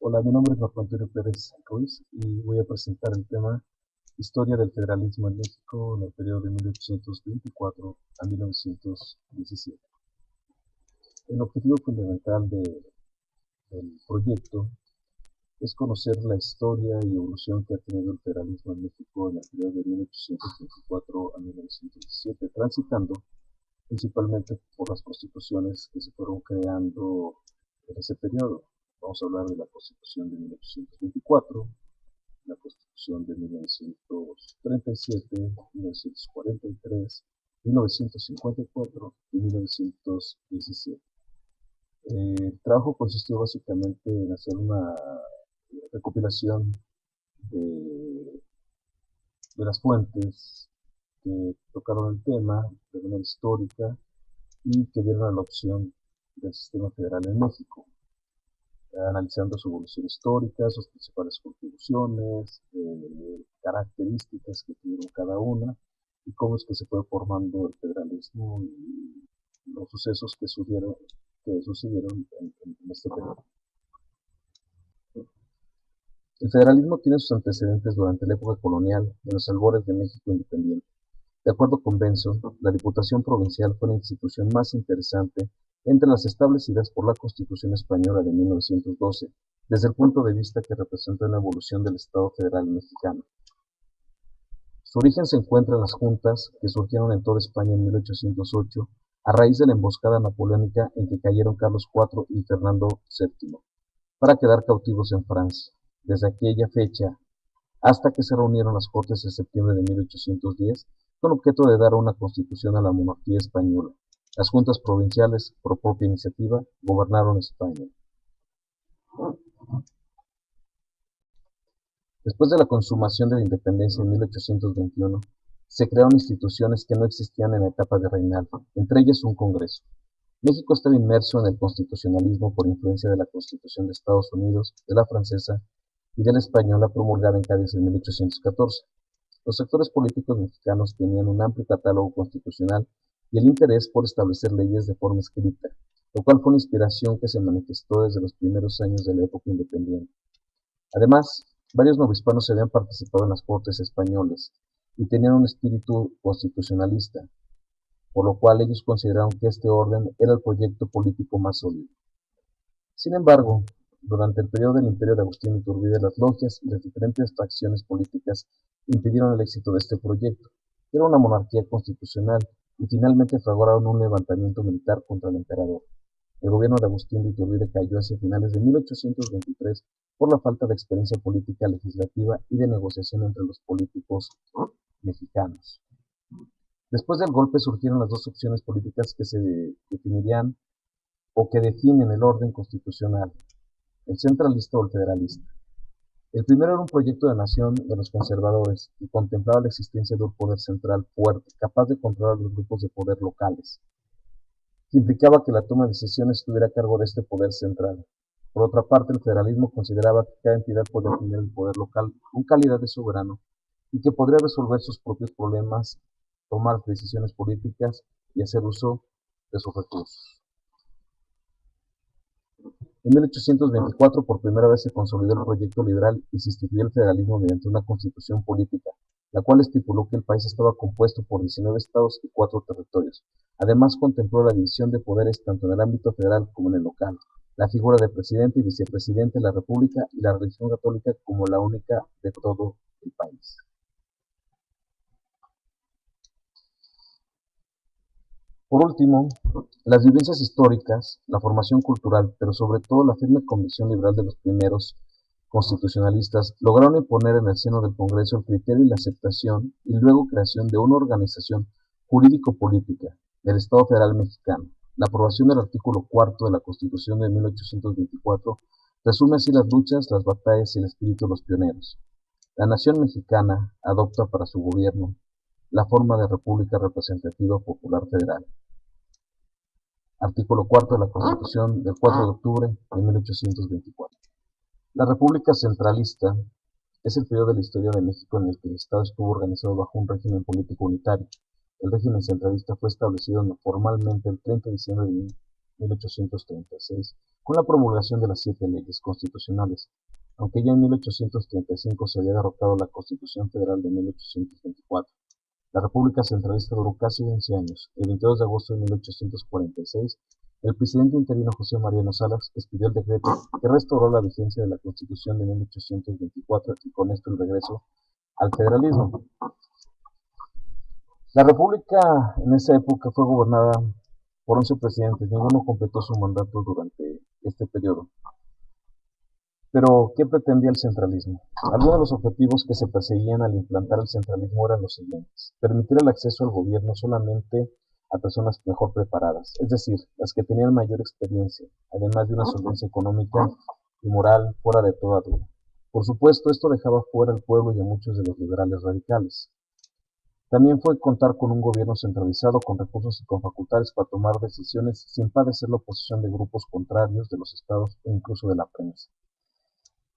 Hola, mi nombre es Marco Antonio Pérez Ruiz y voy a presentar el tema Historia del federalismo en México en el periodo de 1824 a 1917. El objetivo fundamental del proyecto es conocer la historia y evolución que ha tenido el federalismo en México en el periodo de 1824 a 1917, transitando principalmente por las constituciones que se fueron creando en ese periodo. Vamos a hablar de la Constitución de 1824, la Constitución de 1937, 1943, 1954 y 1917. El trabajo consistió básicamente en hacer una recopilación de, de las fuentes que tocaron el tema de manera histórica y que dieron a la opción del sistema federal en México, analizando su evolución histórica, sus principales contribuciones, características que tuvieron cada una y cómo es que se fue formando el federalismo y los sucesos que sucedieron en este periodo. El federalismo tiene sus antecedentes durante la época colonial, en los albores de México independiente. De acuerdo con Benson, la Diputación Provincial fue la institución más interesante entre las establecidas por la Constitución Española de 1912, desde el punto de vista que representa una evolución del Estado federal mexicano. Su origen se encuentra en las juntas que surgieron en toda España en 1808, a raíz de la emboscada napoleónica en que cayeron Carlos IV y Fernando VII, para quedar cautivos en Francia. Desde aquella fecha hasta que se reunieron las Cortes en septiembre de 1810 con objeto de dar una constitución a la monarquía española. Las juntas provinciales, por propia iniciativa, gobernaron España. Después de la consumación de la independencia en 1821, se crearon instituciones que no existían en la etapa virreinal, entre ellas un Congreso. México estaba inmerso en el constitucionalismo por influencia de la Constitución de Estados Unidos, de la francesa y de la española promulgada en Cádiz en 1814. Los sectores políticos mexicanos tenían un amplio catálogo constitucional y el interés por establecer leyes de forma escrita, lo cual fue una inspiración que se manifestó desde los primeros años de la época independiente. Además, varios novohispanos habían participado en las Cortes españolas y tenían un espíritu constitucionalista, por lo cual ellos consideraron que este orden era el proyecto político más sólido. Sin embargo, durante el periodo del imperio de Agustín Iturbide, las logias y las diferentes facciones políticas impidieron el éxito de este proyecto. Era una monarquía constitucional y finalmente fraguaron un levantamiento militar contra el emperador. El gobierno de Agustín de Iturbide cayó hacia finales de 1823 por la falta de experiencia política legislativa y de negociación entre los políticos mexicanos. Después del golpe surgieron las dos opciones políticas que se definirían o que definen el orden constitucional, el centralista o el federalista. El primero era un proyecto de nación de los conservadores y contemplaba la existencia de un poder central fuerte, capaz de controlar los grupos de poder locales, que implicaba que la toma de decisiones estuviera a cargo de este poder central. Por otra parte, el federalismo consideraba que cada entidad podía tener el poder local con calidad de soberano y que podría resolver sus propios problemas, tomar decisiones políticas y hacer uso de sus recursos. En 1824, por primera vez se consolidó el proyecto liberal y se instituyó el federalismo mediante una constitución política, la cual estipuló que el país estaba compuesto por 19 estados y 4 territorios. Además, contempló la división de poderes tanto en el ámbito federal como en el local, la figura de presidente y vicepresidente de la República y la religión católica como la única de todo el país. Por último, las vivencias históricas, la formación cultural, pero sobre todo la firme convicción liberal de los primeros constitucionalistas, lograron imponer en el seno del Congreso el criterio y la aceptación y luego creación de una organización jurídico-política del Estado Federal Mexicano. La aprobación del artículo cuarto de la Constitución de 1824 resume así las luchas, las batallas y el espíritu de los pioneros. La nación mexicana adopta para su gobierno la forma de República Representativa Popular Federal. Artículo cuarto de la Constitución del 4 de octubre de 1824. La República Centralista es el periodo de la historia de México en el que el Estado estuvo organizado bajo un régimen político unitario. El régimen centralista fue establecido formalmente el 30 de diciembre de 1836, con la promulgación de las 7 leyes constitucionales, aunque ya en 1835 se había derrotado la Constitución Federal de 1824. La República Centralista duró casi 11 años. El 22 de agosto de 1846, el presidente interino José Mariano Salas expidió el decreto que restauró la vigencia de la Constitución de 1824 y con esto el regreso al federalismo. La República en esa época fue gobernada por 11 presidentes, ninguno completó su mandato durante este periodo. Pero, ¿qué pretendía el centralismo? Algunos de los objetivos que se perseguían al implantar el centralismo eran los siguientes: permitir el acceso al gobierno solamente a personas mejor preparadas, es decir, las que tenían mayor experiencia, además de una solvencia económica y moral fuera de toda duda. Por supuesto, esto dejaba fuera al pueblo y a muchos de los liberales radicales. También fue contar con un gobierno centralizado, con recursos y con facultades para tomar decisiones sin padecer la oposición de grupos contrarios de los estados e incluso de la prensa.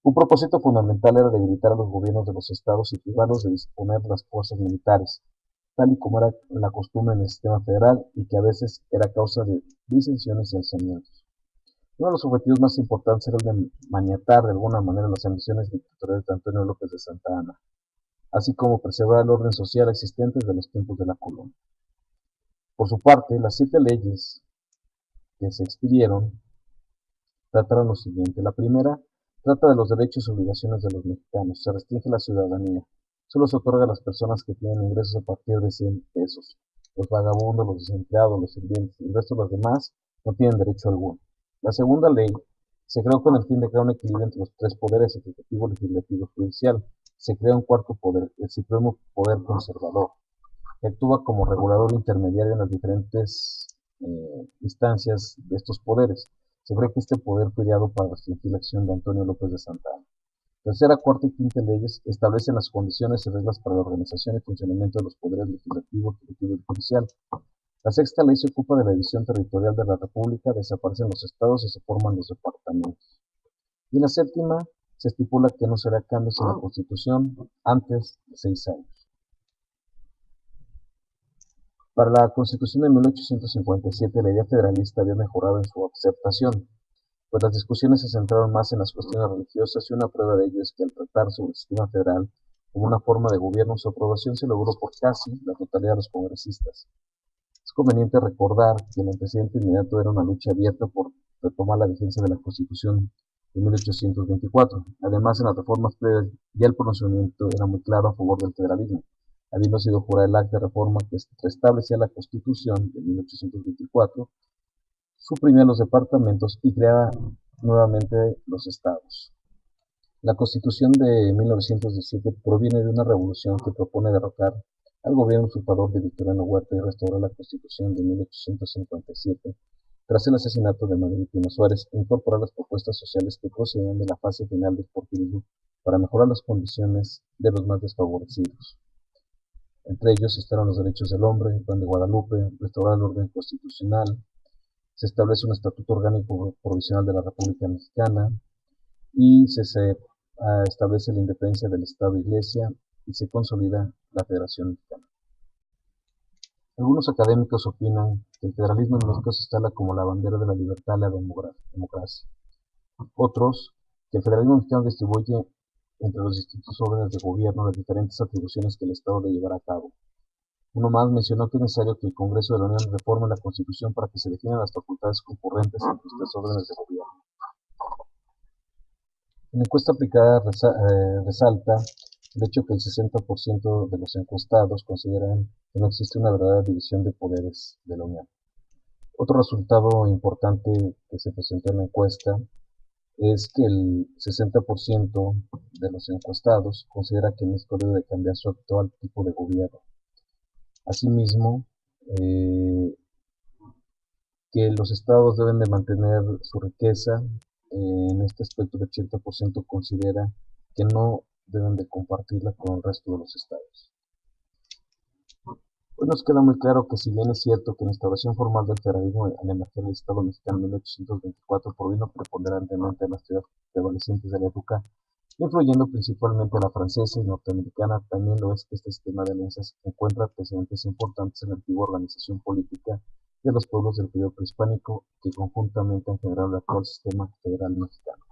Un propósito fundamental era debilitar a los gobiernos de los estados y privarlos de disponer de las fuerzas militares, tal y como era la costumbre en el sistema federal y que a veces era causa de disensiones y alzamientos. Uno de los objetivos más importantes era el de maniatar de alguna manera las ambiciones dictatoriales de Antonio López de Santa Anna, así como preservar el orden social existente desde los tiempos de la colonia. Por su parte, las 7 leyes que se expidieron trataron lo siguiente. La primera trata de los derechos y obligaciones de los mexicanos. Se restringe la ciudadanía. Solo se otorga a las personas que tienen ingresos a partir de 100 pesos. Los vagabundos, los desempleados, los sirvientes y el resto de los demás no tienen derecho alguno. La segunda ley se creó con el fin de crear un equilibrio entre los 3 poderes, ejecutivo, legislativo y judicial. Se crea un cuarto poder, el supremo poder conservador, que actúa como regulador intermediario en las diferentes instancias de estos poderes. Se cree que este poder fue ideado para restringir la acción de Antonio López de Santa Anna. Tercera, cuarta y quinta leyes establecen las condiciones y reglas para la organización y funcionamiento de los poderes legislativo, ejecutivo y judicial. La sexta ley se ocupa de la división territorial de la República, desaparecen los estados y se forman los departamentos. Y la séptima se estipula que no se hará cambios en la Constitución antes de 6 años. Para la Constitución de 1857, la idea federalista había mejorado en su aceptación, pues las discusiones se centraron más en las cuestiones religiosas y una prueba de ello es que al tratar sobre el sistema federal como una forma de gobierno, su aprobación se logró por casi la totalidad de los congresistas. Es conveniente recordar que el antecedente inmediato era una lucha abierta por retomar la vigencia de la Constitución de 1824. Además, en las reformas previas ya el pronunciamiento era muy claro a favor del federalismo, habiendo sido jurada el acta de reforma que restablecía la Constitución de 1824, suprimía los departamentos y creaba nuevamente los estados. La Constitución de 1917 proviene de una revolución que propone derrocar al gobierno usurpador de Victoriano Huerta y restaurar la Constitución de 1857 tras el asesinato de Manuel Pino Suárez e incorporar las propuestas sociales que procedían de la fase final del porfirismo para mejorar las condiciones de los más desfavorecidos. Entre ellos estaban los derechos del hombre, el Plan de Guadalupe, restaurar el orden constitucional, se establece un estatuto orgánico provisional de la República Mexicana y se establece la independencia del Estado e Iglesia y se consolida la Federación Mexicana. Algunos académicos opinan que el federalismo en México se instala como la bandera de la libertad y la democracia. Otros, que el federalismo mexicano distribuye entre los distintos órdenes de gobierno las diferentes atribuciones que el Estado debe llevar a cabo. Uno más mencionó que es necesario que el Congreso de la Unión reforme la Constitución para que se definan las facultades concurrentes entre los 3 órdenes de gobierno. En la encuesta aplicada resalta el hecho que el 60% de los encuestados consideran que no existe una verdadera división de poderes de la Unión. Otro resultado importante que se presentó en la encuesta es que el 60% de los encuestados considera que México debe de cambiar su actual tipo de gobierno. Asimismo, que los estados deben de mantener su riqueza. En este aspecto el 80% considera que no deben de compartirla con el resto de los estados. Hoy nos queda muy claro que si bien es cierto que la instauración formal del federalismo al emerger el Estado mexicano en 1824 provino preponderantemente de las teorías prevalecientes de la época, influyendo principalmente a la francesa y norteamericana, también lo es que este sistema de alianzas encuentra precedentes importantes en la antigua organización política de los pueblos del periodo prehispánico que conjuntamente han generado el actual sistema federal mexicano.